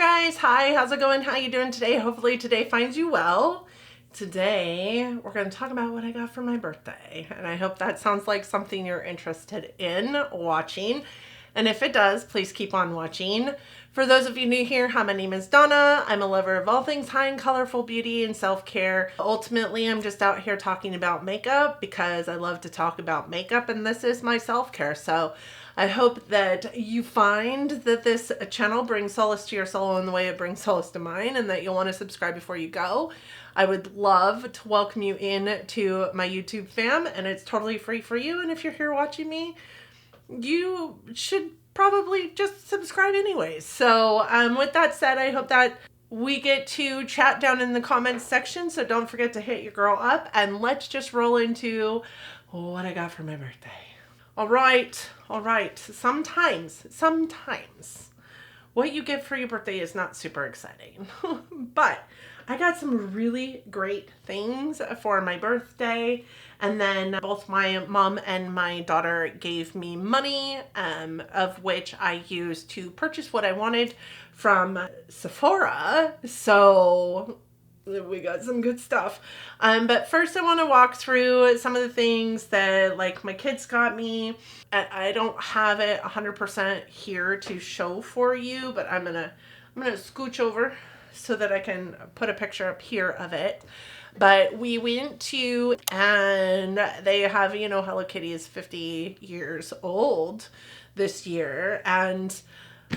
guys, hi, how's it going? How you doing today? Hopefully today finds you well. Today we're going to talk about what I got for my birthday, and I hope that sounds like something you're interested in watching, and if it does, please keep on watching. For those of you new here, hi, my name is Donna. I'm a lover of all things high and colorful beauty and self-care. Ultimately, I'm just out here talking about makeup because I love to talk about makeup, and this is my self-care. So I hope that you find that this channel brings solace to your soul in the way it brings solace to mine, and that you'll want to subscribe before you go. I would love to welcome you in to my YouTube fam, and it's totally free for you. And if you're here watching me, you should probably just subscribe anyways. So with that said, I hope that we get to chat down in the comments section. So don't forget to hit your girl up, and let's just roll into what I got for my birthday. All right. Sometimes what you get for your birthday is not super exciting, but I got some really great things for my birthday. And then both my mom and my daughter gave me money, of which I used to purchase what I wanted from Sephora. So we got some good stuff. But first I want to walk through some of the things that like my kids got me. I don't have it 100% here to show for you, but I'm gonna scooch over so that I can put a picture up here of it. But we went to, and they have, you know, Hello Kitty is 50 years old this year. And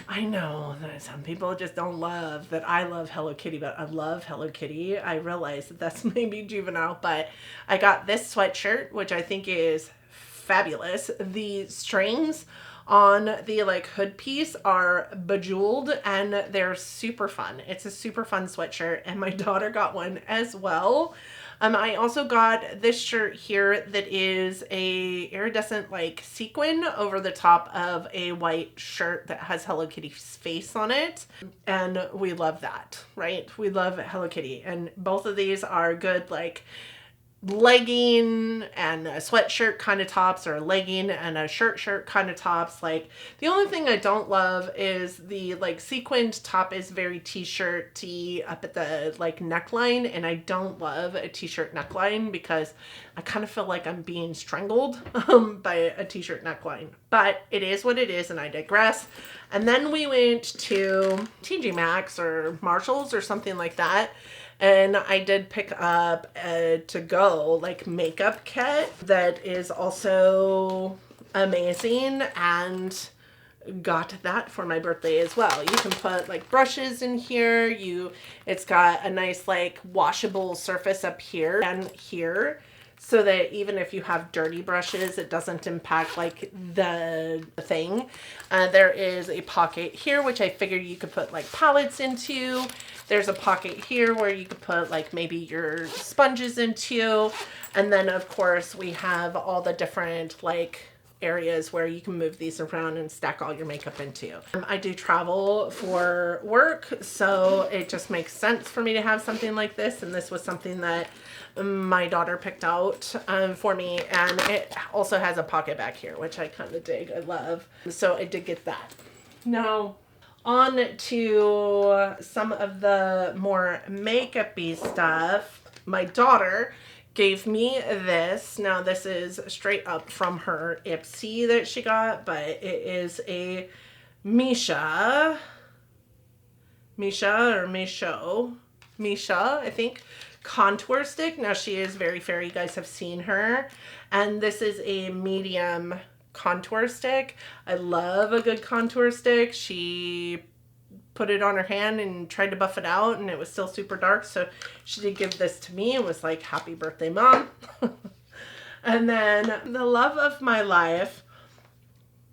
I know that some people just don't love that I love Hello Kitty, but I love Hello Kitty. I realize that that's maybe juvenile, but I got this sweatshirt, which I think is fabulous. The strings on the like hood piece are bejeweled and they're super fun. It's a super fun sweatshirt, and my daughter got one as well. I also got this shirt here that is a iridescent like sequin over the top of a white shirt that has Hello Kitty's face on it. And we love that, right? We love Hello Kitty. And both of these are good like legging and a sweatshirt kind of tops, or a legging and a shirt kind of tops. Like the only thing I don't love is the like sequined top is very t-shirt-y up at the like neckline, and I don't love a t-shirt neckline because I kind of feel like I'm being strangled by a t-shirt neckline. But it is what it is, and I digress. And then we went to TJ Maxx or Marshall's or something like that. And I did pick up a to-go like makeup kit that is also amazing, and got that for my birthday as well. You can put like brushes in here. It's got a nice like washable surface up here and here, so that even if you have dirty brushes, it doesn't impact like the thing. There is a pocket here, which I figured you could put like palettes into. There's a pocket here where you could put like maybe your sponges into. And then of course we have all the different like areas where you can move these around and stack all your makeup into. I do travel for work, so it just makes sense for me to have something like this. And this was something that my daughter picked out for me, and it also has a pocket back here, which I kind of dig. I love. So I did get that. Now on to some of the more makeup-y stuff. My daughter gave me this. Now this is straight up from her Ipsy that she got, but it is a Misha, I think, contour stick. Now she is very fair. You guys have seen her. And this is a medium contour stick. I love a good contour stick. She put it on her hand and tried to buff it out, and it was still super dark, so she did give this to me and was like, happy birthday, Mom. And then the love of my life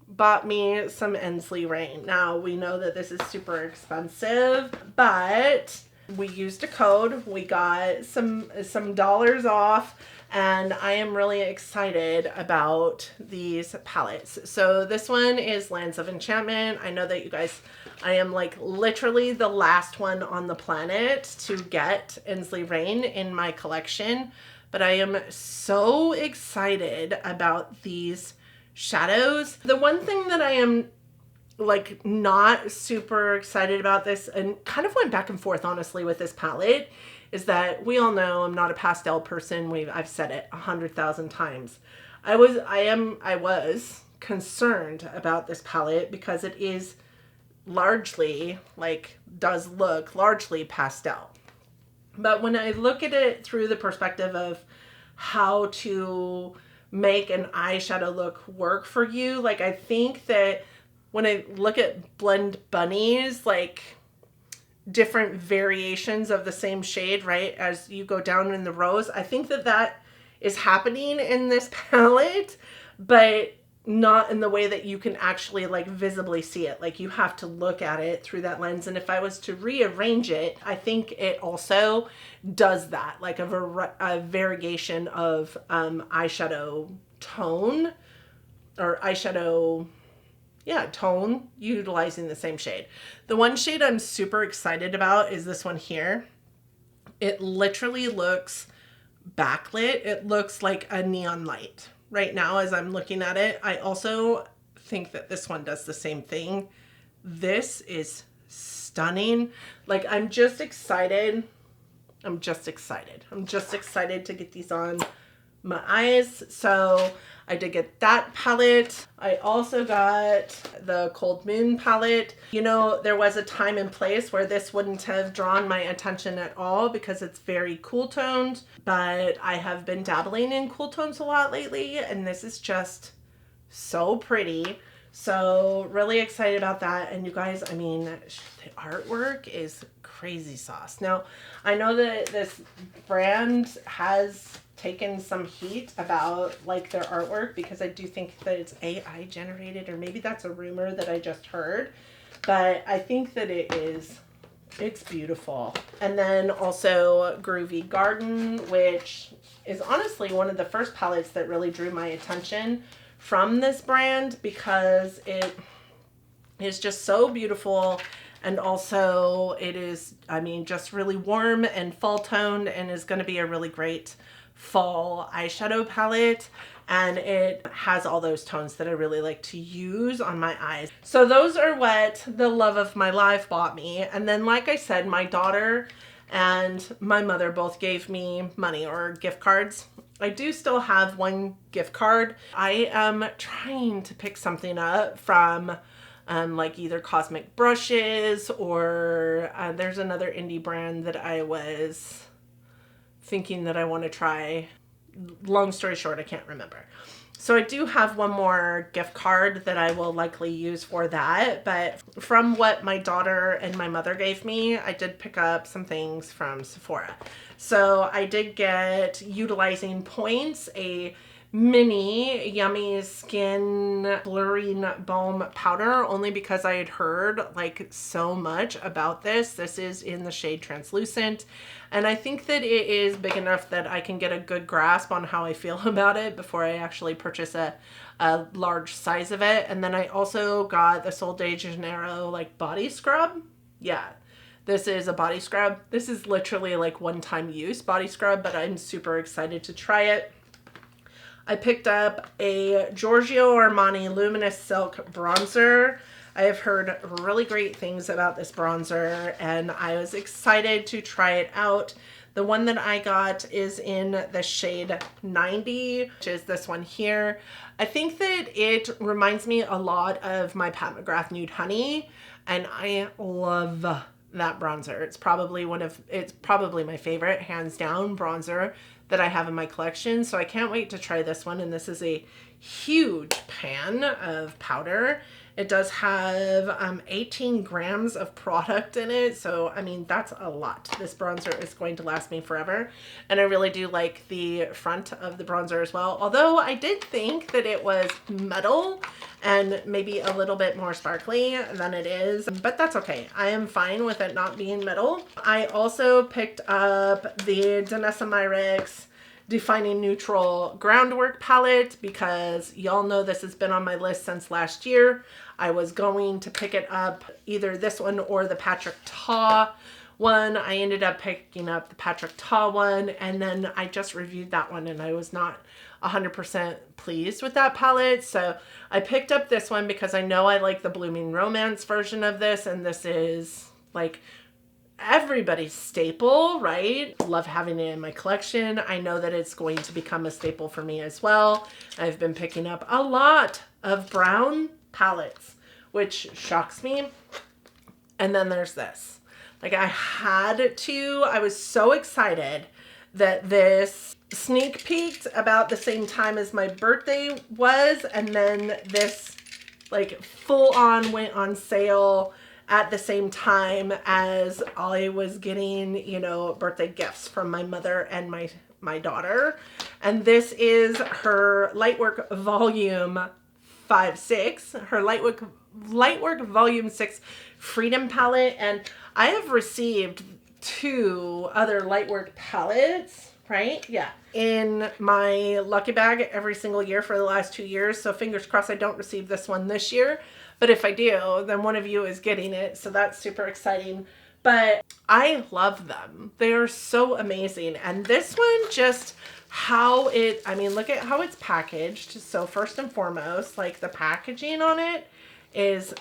bought me some Ensley rain. Now we know that this is super expensive, but we used a code. We got some dollars off, and I am really excited about these palettes. So this one is Lands of Enchantment. I know that you guys, I am like literally the last one on the planet to get Ensley Rain in my collection, but I am so excited about these shadows. The one thing that I am like not super excited about this and kind of went back and forth honestly with this palette is that we all know I'm not a pastel person. I've said it 100,000 times. I was concerned about this palette because it is largely does look largely pastel. But when I look at it through the perspective of how to make an eyeshadow look work for you, like I think that when I look at Blend Bunnies, like different variations of the same shade, right, as you go down in the rows, I think that that is happening in this palette, but not in the way that you can actually like visibly see it. Like you have to look at it through that lens. And if I was to rearrange it, I think it also does that, like a variation of eyeshadow tone or eyeshadow, yeah, tone utilizing the same shade. The one shade I'm super excited about is this one here. It literally looks backlit. It looks like a neon light right now as I'm looking at it. I also think that this one does the same thing. This is stunning. Like I'm just excited. I'm just excited to get these on my eyes. So I did get that palette. I also got the Cold Moon palette. You know, there was a time and place where this wouldn't have drawn my attention at all because it's very cool toned, but I have been dabbling in cool tones a lot lately, and this is just so pretty. So really excited about that. And you guys, I mean, the artwork is crazy sauce. Now, I know that this brand has taken some heat about like their artwork because I do think that it's AI generated, or maybe that's a rumor that I just heard, but I think that it's beautiful. And then also Groovy Garden, which is honestly one of the first palettes that really drew my attention from this brand because it is just so beautiful. And also it is, I mean, just really warm and fall toned and is going to be a really great fall eyeshadow palette, and it has all those tones that I really like to use on my eyes. So those are what the love of my life bought me. And then like I said, my daughter and my mother both gave me money or gift cards. I do still have one gift card. I am trying to pick something up from like either Cosmic Brushes or there's another indie brand that I was thinking that I want to try. Long story short, I can't remember. So I do have one more gift card that I will likely use for that. But from what my daughter and my mother gave me, I did pick up some things from Sephora. So I did get, utilizing points, a mini Yummy Skin Blurring Balm Powder, only because I had heard like so much about this. This is in the shade Translucent, and I think that it is big enough that I can get a good grasp on how I feel about it before I actually purchase a large size of it. And then I also got the Sol de Janeiro like body scrub. Yeah, this is a body scrub. This is literally like one-time use body scrub, but I'm super excited to try it. I picked up a Giorgio Armani Luminous Silk bronzer. I have heard really great things about this bronzer, and I was excited to try it out. The one that I got is in the shade 90, which is this one here. I think that it reminds me a lot of my Pat McGrath Nude Honey, and I love that bronzer. It's probably my favorite, hands down, bronzer that I have in my collection. So I can't wait to try this one. And this is a huge pan of powder. It does have 18 grams of product in it. So, I mean, that's a lot. This bronzer is going to last me forever. And I really do like the front of the bronzer as well. Although I did think that it was metal and maybe a little bit more sparkly than it is, but that's okay. I am fine with it not being metal. I also picked up the Danessa Myricks Defining Neutral Groundwork palette because y'all know this has been on my list since last year. I was going to pick it up, either this one or the Patrick Ta one. I ended up picking up the Patrick Ta one, and then I just reviewed that one and I was not 100% pleased with that palette. So I picked up this one because I know I like the Blooming Romance version of this, and this is like everybody's staple, right? Love having it in my collection. I know that it's going to become a staple for me as well. I've been picking up a lot of brown palettes, which shocks me. And then there's this. Like, I was so excited that this sneak peeked about the same time as my birthday was, and then this like full on went on sale at the same time as I was getting, you know, birthday gifts from my mother and my daughter. And this is her Lightwork Volume 5-6, her Lightwork Volume 6 Freedom palette. And I have received 2 other Lightwork palettes, right? Yeah, in my lucky bag every single year for the last 2 years. So fingers crossed I don't receive this one this year. But if I do, then one of you is getting it. So that's super exciting. But I love them. They are so amazing. And this one, just look at how it's packaged. So first and foremost, like the packaging on it is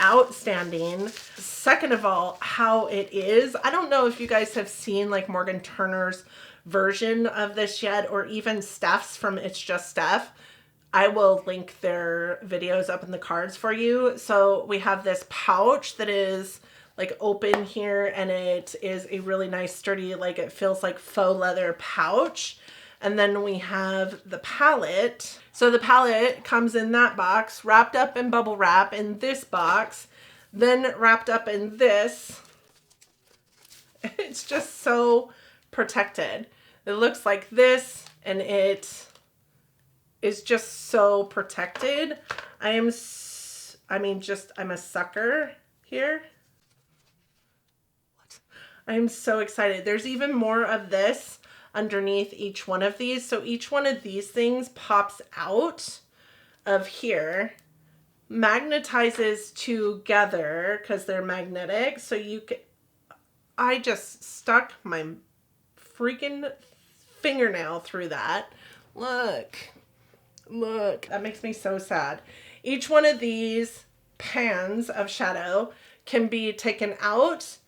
outstanding. Second of all, how it is. I don't know if you guys have seen like Morgan Turner's version of this yet, or even Steph's from It's Just Steph. I will link their videos up in the cards for you. So we have this pouch that is like open here, and it is a really nice sturdy, like it feels like faux leather pouch. And then we have the palette. So the palette comes in that box, wrapped up in bubble wrap in this box, then wrapped up in this. It's just so protected. It looks like this, and it is just so protected. I'm a sucker here. I am so excited. There's even more of this underneath each one of these. So each one of these things pops out of here, magnetizes together because they're magnetic. So you can, I just stuck my freaking fingernail through that. Look, that makes me so sad. Each one of these pans of shadow can be taken out.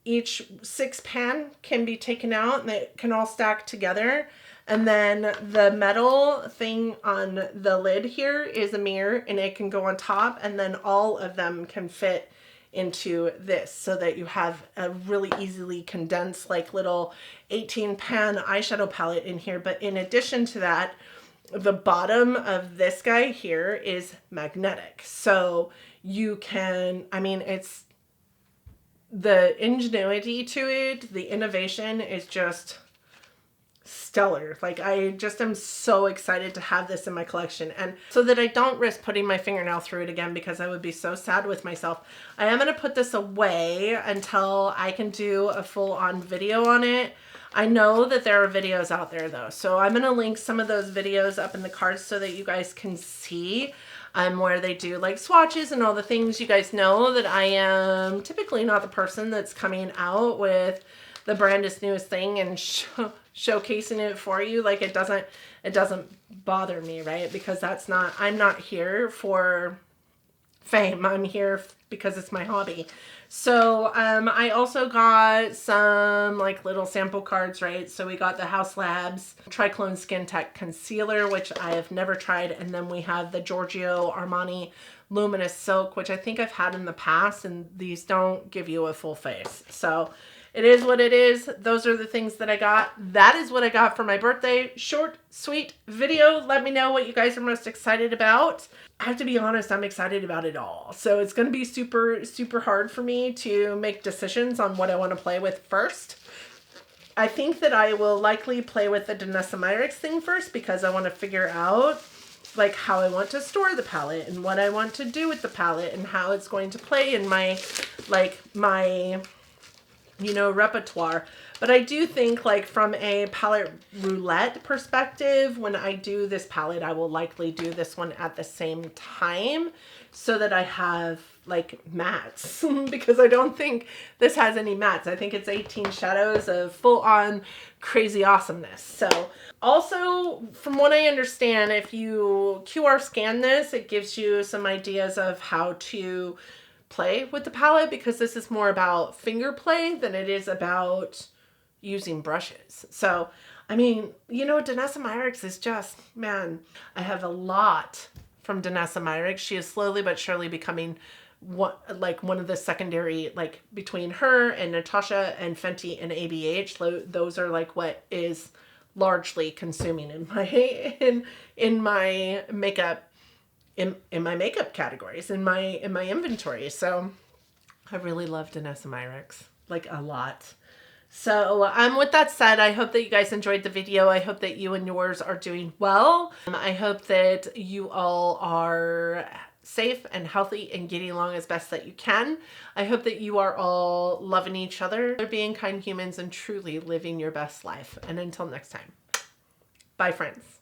Each 6 pan can be taken out, and they can all stack together. And then the metal thing on the lid here is a mirror, and it can go on top, and then all of them can fit into this, so that you have a really easily condensed like little 18 pan eyeshadow palette in here. But in addition to that, the bottom of this guy here is magnetic. So you can, it's the ingenuity to it, the innovation is just stellar. Like, I just am so excited to have this in my collection, and so that I don't risk putting my fingernail through it again, because I would be so sad with myself. I am going to put this away until I can do a full-on video on it. I know that there are videos out there though, so I'm going to link some of those videos up in the cards so that you guys can see where they do like swatches and all the things. You guys know that I am typically not the person that's coming out with the brandest newest thing and showcasing it for you. Like, it doesn't bother me, right? Because I'm not here for fame. I'm here because it's my hobby. So I also got some like little sample cards, right? So we got the House Labs Triclone Skin Tech Concealer, which I have never tried. And then we have the Giorgio Armani Luminous Silk, which I think I've had in the past, and these don't give you a full face. So it is what it is. Those are the things that I got. That is what I got for my birthday. Short, sweet video. Let me know what you guys are most excited about. I have to be honest, I'm excited about it all. So it's going to be super, super hard for me to make decisions on what I want to play with first. I think that I will likely play with the Danessa thing first, because I want to figure out like how I want to store the palette and what I want to do with the palette and how it's going to play in my repertoire. But I do think, like, from a palette roulette perspective, when I do this palette, I will likely do this one at the same time, so that I have like mattes because I don't think this has any mattes. I think it's 18 shadows of full on crazy awesomeness. So also from what I understand, if you QR scan this, it gives you some ideas of how to play with the palette, because this is more about finger play than it is about using brushes. So, I mean, you know, Danessa Myricks is just, man, I have a lot from Danessa Myricks. She is slowly but surely becoming one of the secondary, like between her and Natasha and Fenty and ABH. Those are like what is largely consuming in my makeup in my makeup categories, in my inventory. So I really love Danessa Myricks, like a lot. So with that said, I hope that you guys enjoyed the video. I hope that you and yours are doing well. I hope that you all are safe and healthy and getting along as best that you can. I hope that you are all loving each other, being kind humans, and truly living your best life. And until next time, bye friends.